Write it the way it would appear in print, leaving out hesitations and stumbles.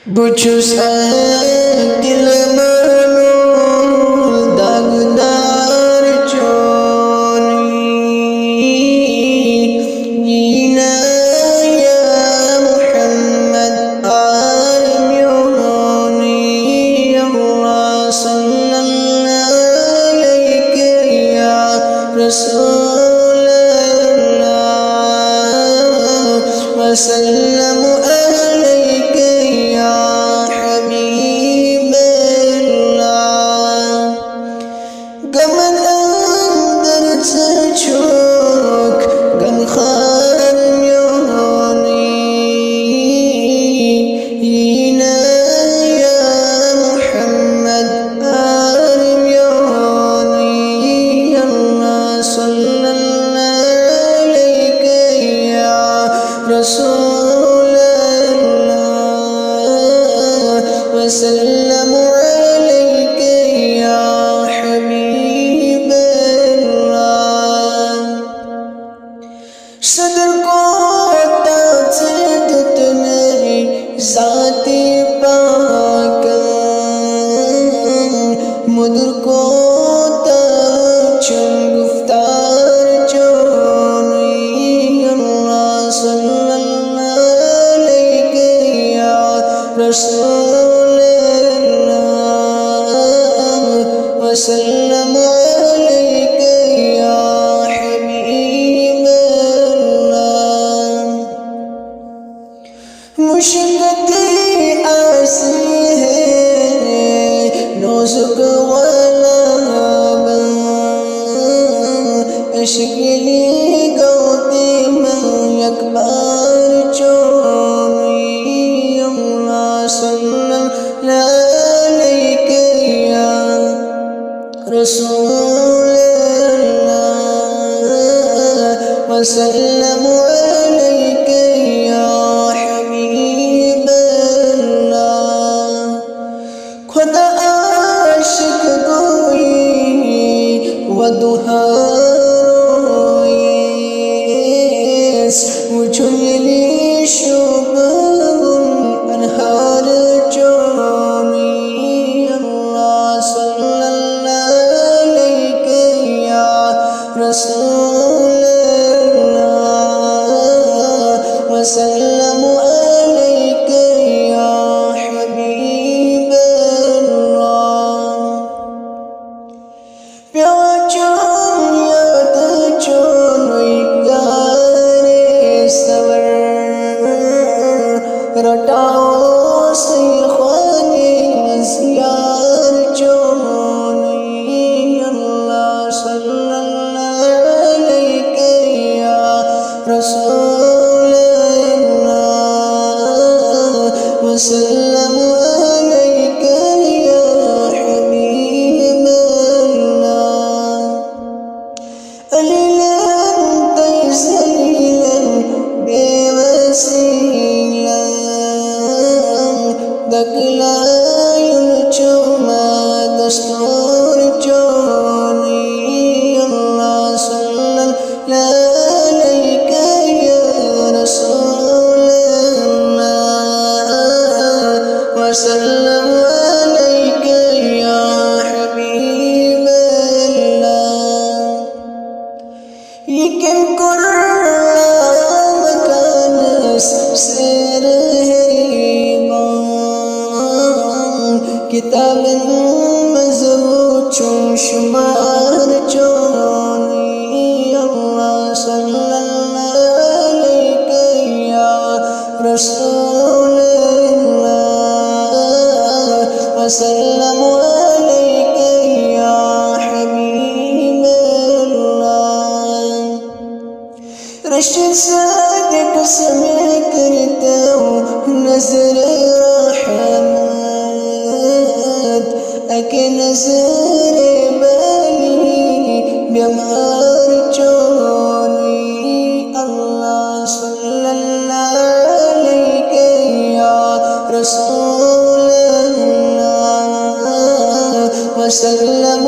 Bucus adil manul dagdar choni Nina ya Muhammad al-Yoni Allah sallallahu alayka ya Rasulallah wa sallamu وسلم عليك يا حبيب الله صدر को ताज़द मेरी ज़ाती पाक मुद्र को ताचुम गुफ्तार चोनी अल्लाह सल्लल्लाहु अलैहि या रसूल وسلم عليك يا حبيب الله मुश्किल आसी है नौजुक वाला अशकिली गौती में अकबर चोनी अल्लाह सल्लल्लाहु अलैहि या रसूलल्लाह वसल्लम अलैका या हबीब अल्लाह खुदा आशिक गोई व दुहारोयेस मुझुली शुबहुल अनहार चोनी अल्लाह रसूलल्लाह वसल्लम अलैका या हबीब अल्लाह प्याचों याद चोनोई गारे सवर रटाओ से ख्वाने नज़ियार चोनी अल्लाह रसूलल्लाह वसल्लम अलैका या हबीब अल्लाह अलीलन तैज़लीलन बेवसीला दकलायुल चुमा दस्तूर चोनी अल्लाह सल्लल्लाहु وسلم عليك يا حبيب الله يمكن كل مكان سير كتاب مزبوط شمار جوني الله صلى الله عليك يا رسول وسلم عليك يا حبيب الله رشد صادق سمع करता हूँ नजर रहमत अके नजर बली बीमार चोनी अल्लाह सल्लल्लाहु अलैहि या रसूल وسلم